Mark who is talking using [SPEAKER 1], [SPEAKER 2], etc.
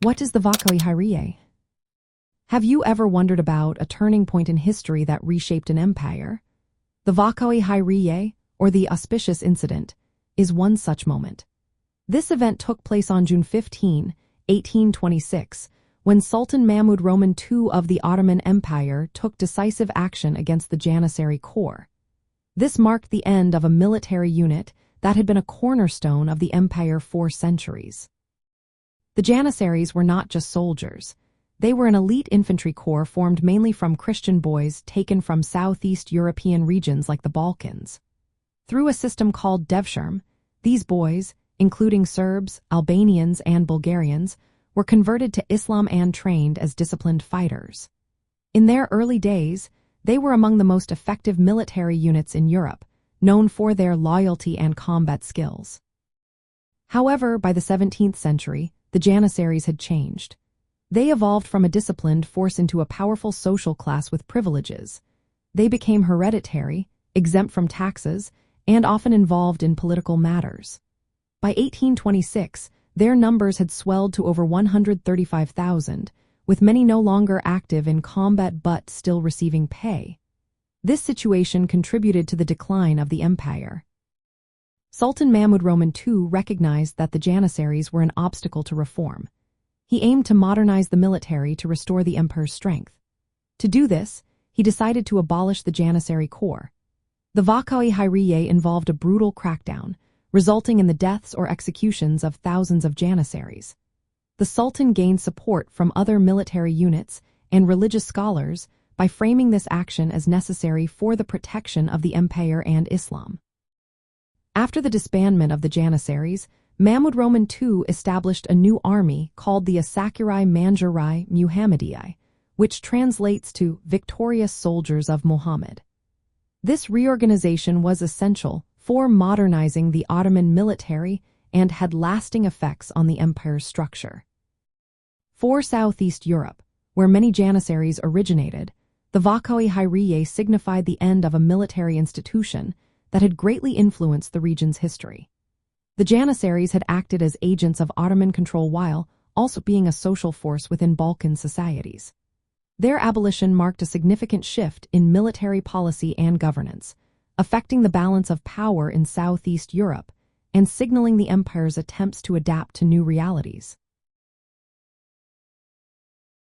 [SPEAKER 1] What is the Vaka-i Hayriye? Have you ever wondered about a turning point in history that reshaped an empire? The Vaka-i Hayriye, or the Auspicious Incident, is one such moment. This event took place on June 15, 1826, when Sultan Mahmud II of the Ottoman Empire took decisive action against the Janissary Corps. This marked the end of a military unit that had been a cornerstone of the empire for centuries. The Janissaries were not just soldiers. They were an elite infantry corps formed mainly from Christian boys taken from Southeast European regions like the Balkans. Through a system called devshirme, these boys, including Serbs, Albanians, and Bulgarians, were converted to Islam and trained as disciplined fighters. In their early days, they were among the most effective military units in Europe, known for their loyalty and combat skills. However, by the 17th century, the Janissaries had changed. They evolved from a disciplined force into a powerful social class with privileges. They became hereditary, exempt from taxes, and often involved in political matters. By 1826, their numbers had swelled to over 135,000, with many no longer active in combat but still receiving pay. This situation contributed to the decline of the empire. Sultan Mahmud II recognized that the Janissaries were an obstacle to reform. He aimed to modernize the military to restore the empire's strength. To do this, he decided to abolish the Janissary Corps. The Vaka-i Hayriye involved a brutal crackdown, resulting in the deaths or executions of thousands of Janissaries. The Sultan gained support from other military units and religious scholars by framing this action as necessary for the protection of the empire and Islam. After the disbandment of the Janissaries, Mahmud II established a new army called the Asakiri Manjari Muhammadiyah, which translates to Victorious Soldiers of Muhammad. This reorganization was essential for modernizing the Ottoman military and had lasting effects on the empire's structure. For Southeast Europe, where many Janissaries originated, the Vaka-i Hayriye signified the end of a military institution that had greatly influenced the region's history. The Janissaries had acted as agents of Ottoman control while also being a social force within Balkan societies. Their abolition marked a significant shift in military policy and governance, affecting the balance of power in Southeast Europe and signaling the empire's attempts to adapt to new realities.